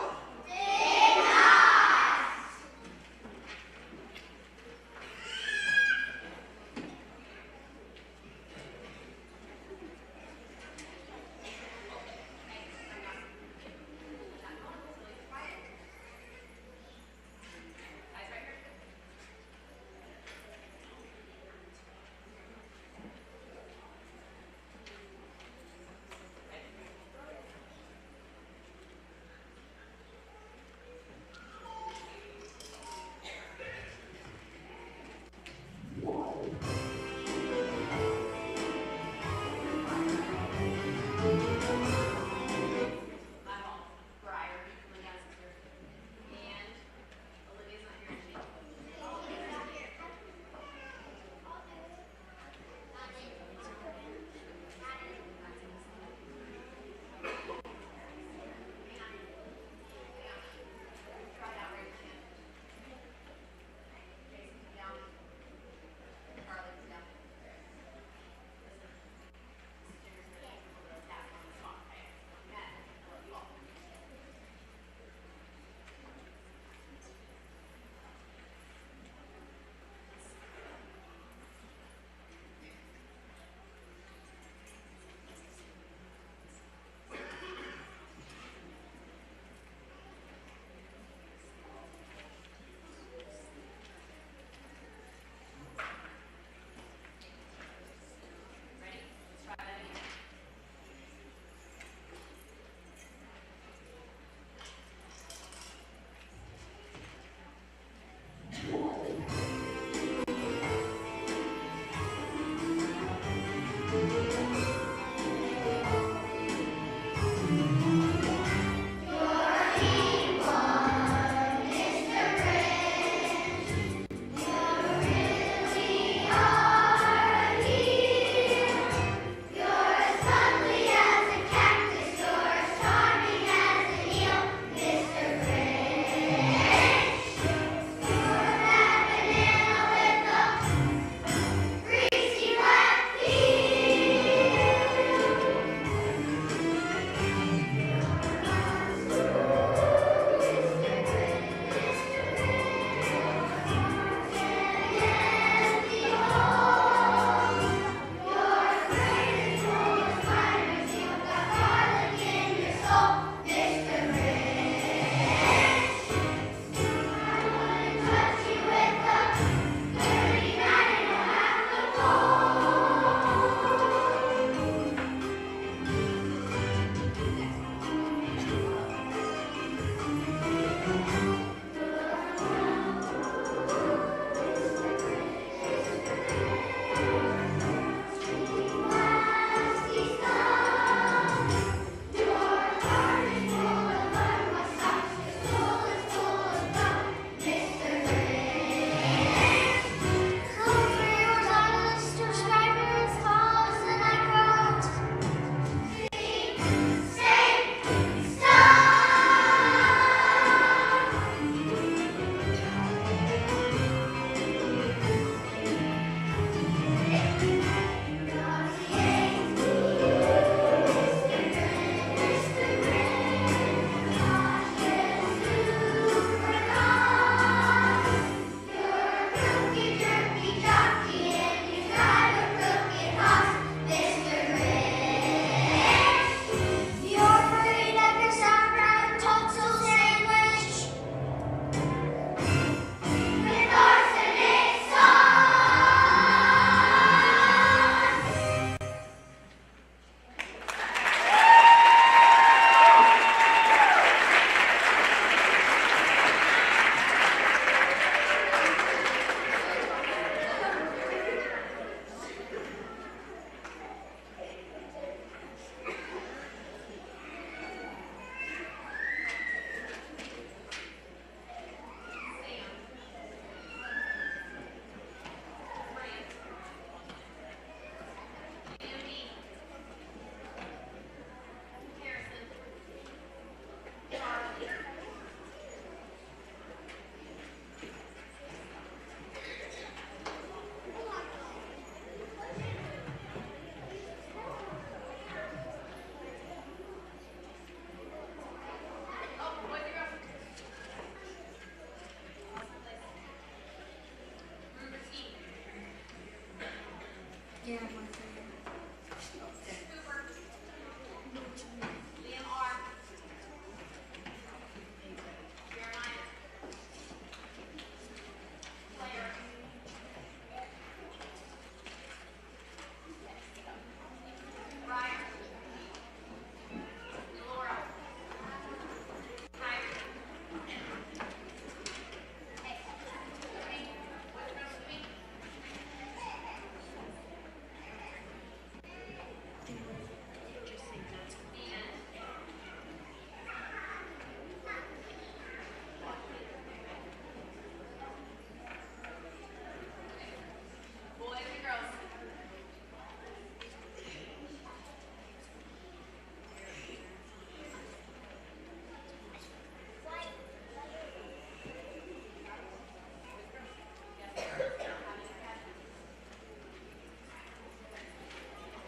Yeah, my favorite.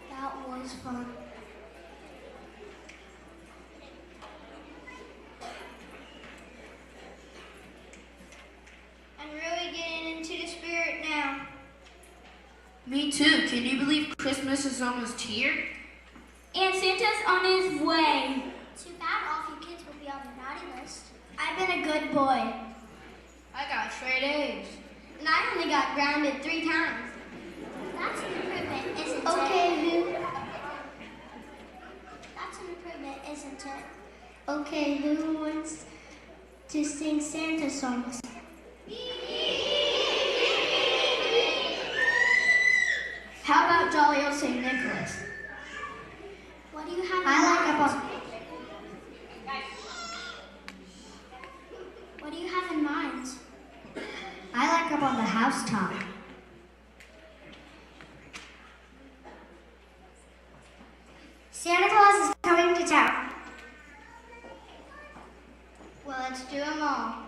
That was fun. I'm really getting into the spirit now. Me too. Can you believe Christmas is almost here? And Santa's on his way. Too bad all of you kids will be on the naughty list. I've been a good boy. I got straight A's. And I only got grounded 3 times. That's an improvement, isn't it? Okay, who? That's an improvement, isn't it? Okay, who wants to sing Santa songs? How about Jolly Old St. Nicholas? What do you have in I like mind? up on. What do you have in mind? I like up on the housetop. Santa Claus is coming to town. Well, let's do them all.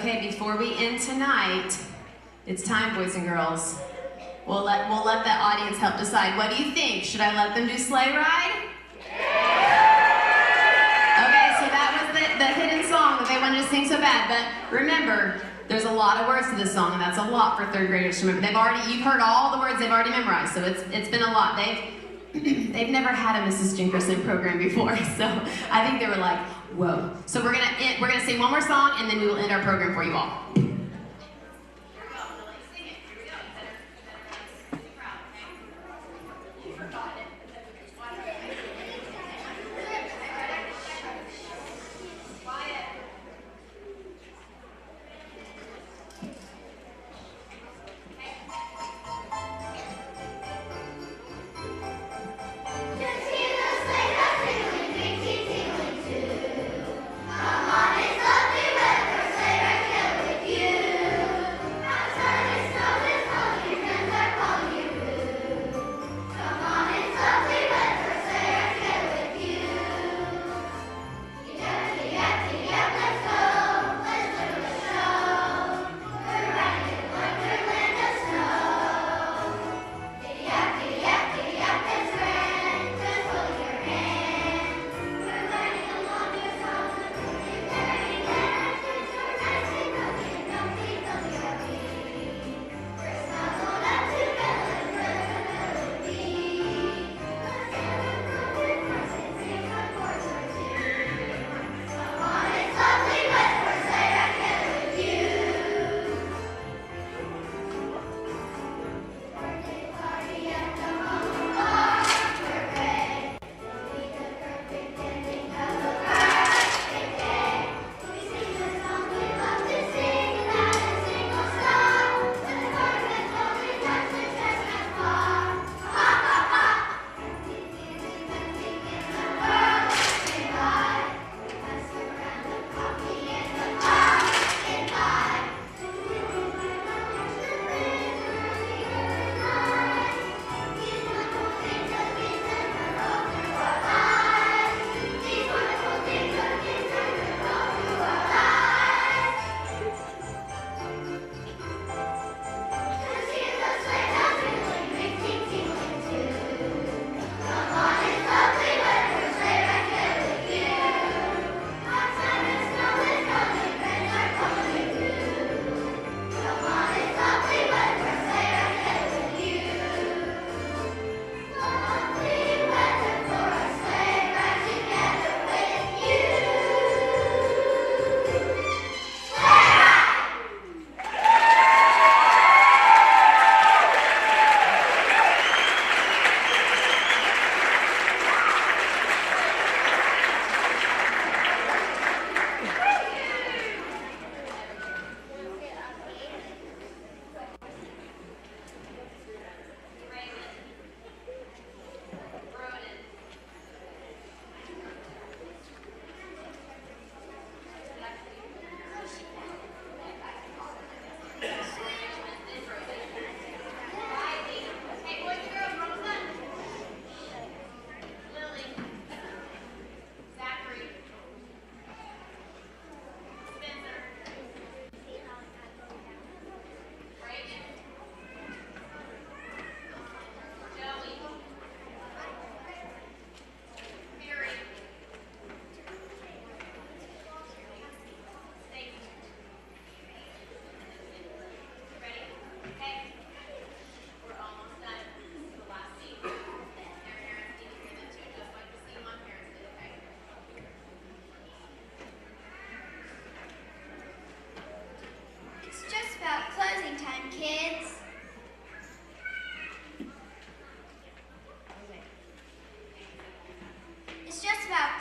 Okay, before we end tonight, it's time, boys and girls. We'll let the audience help decide. What do you think? Should I let them do Sleigh Ride? Okay, so that was the hidden song that they wanted to sing so bad. But remember, there's a lot of words to this song, and that's a lot for third graders to remember. You've heard all the words they've already memorized, so it's been a lot. They've never had a Mrs. Jinkerson program before, so I think they were like, whoa. So we're gonna sing one more song, and then we will end our program for you all.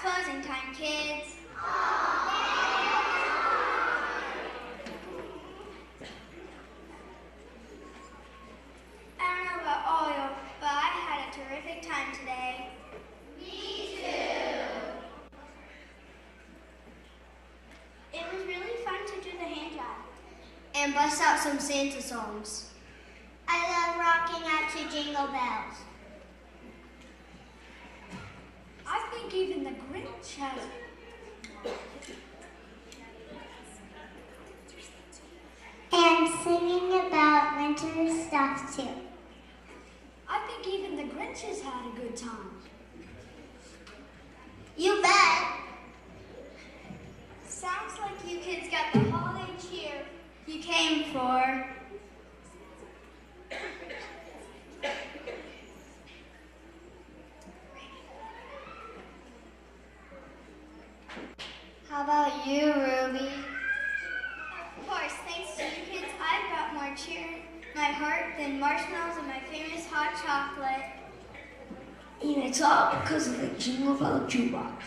closing time, kids. I don't know about all of you, but I had a terrific time today. Me too. It was really fun to do the hand job. And bust out some Santa songs. I love rocking out to Jingle Bells. I think even the Grinch has singing about winter stuff too. I think even the Grinches had a good time. You bet. Sounds like you kids got the holiday cheer you came for. How about you, Ruby? Of course, thanks to you kids, I've got more cheer in my heart than marshmallows and my famous hot chocolate. And it's all because of the Jingle Bell Jukebox.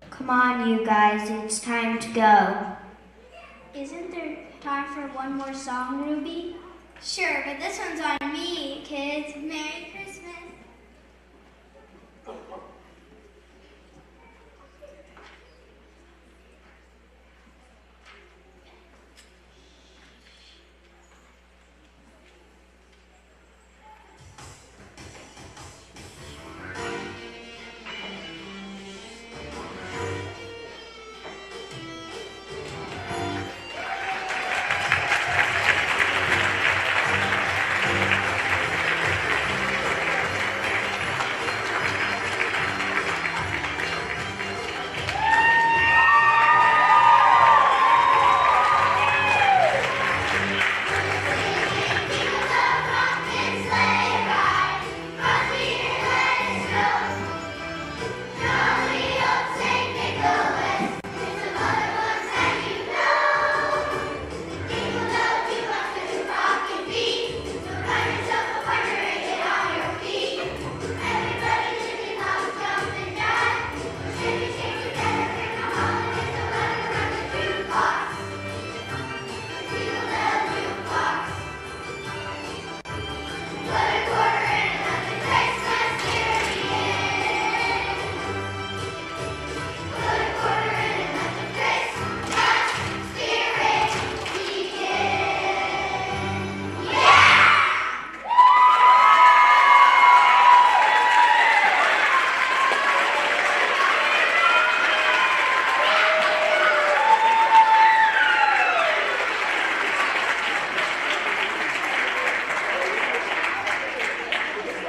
Come on, you guys, it's time to go. Isn't there time for one more song, Ruby? Sure, but this one's on me, kids. Merry Christmas.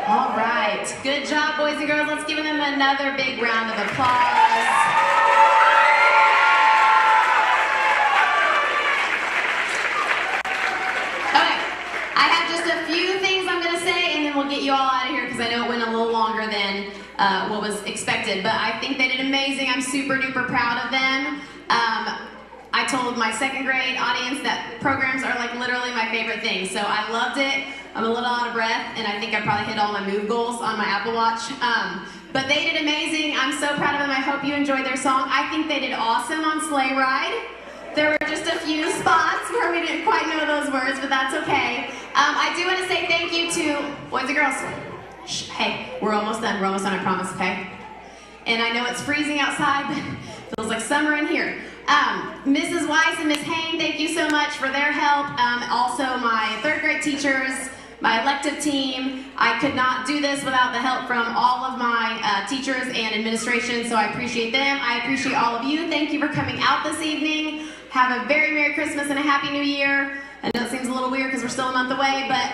All right, good job, boys and girls. Let's give them another big round of applause. Okay, I have just a few things I'm going to say, and then we'll get you all out of here because I know it went a little longer than what was expected. But I think they did amazing. I'm super duper proud of them. I told my second grade audience that programs are like literally my favorite thing. So I loved it. I'm a little out of breath, and I think I probably hit all my move goals on my Apple Watch. But they did amazing. I'm so proud of them. I hope you enjoyed their song. I think they did awesome on Sleigh Ride. There were just a few spots where we didn't quite know those words, but that's okay. I do want to say thank you to boys and girls. Shh, hey, we're almost done. We're almost done, I promise, okay? And I know it's freezing outside, but it feels like summer in here. Mrs. Weiss and Miss Hain, thank you so much for their help. Also my third grade teachers, my elective team. I could not do this without the help from all of my teachers and administration, so I appreciate them. I appreciate all of you. Thank you for coming out this evening. Have a very Merry Christmas and a Happy New Year. I know it seems a little weird because we're still a month away, but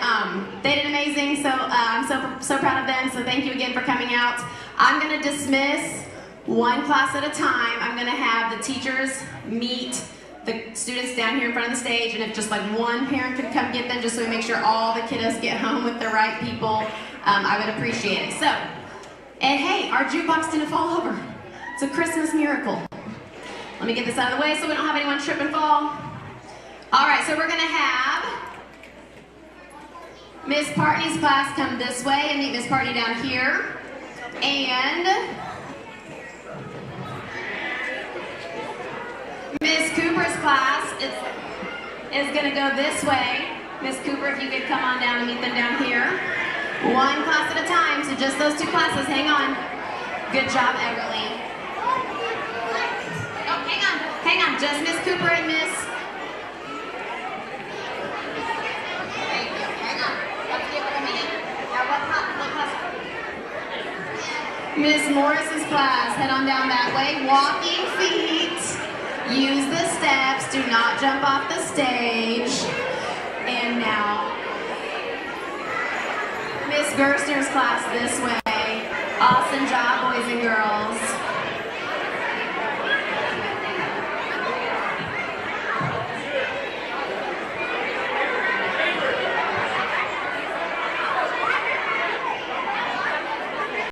they did amazing, so I'm so proud of them, so thank you again for coming out. I'm going to dismiss one class at a time. I'm going to have the teachers meet the students down here in front of the stage, and if just like one parent could come get them just so we make sure all the kiddos get home with the right people, I would appreciate it. So, and hey, our jukebox didn't fall over. It's a Christmas miracle. Let me get this out of the way so we don't have anyone trip and fall. All right, so we're going to have Miss Partney's class come this way and meet Miss Partney down here. And Miss Cooper's class is going to go this way. Miss Cooper, if you could come on down and meet them down here. One class at a time, so just those two classes. Hang on. Good job, Everly. Oh, hang on. Just Miss Cooper and Miss. Thank you. Hang on. Let's give her a minute. Now, what class? Miss Morris's class. Head on down that way. Walking feet. Use the steps, do not jump off the stage. And now, Miss Gerstner's class this way. Awesome job, boys and girls.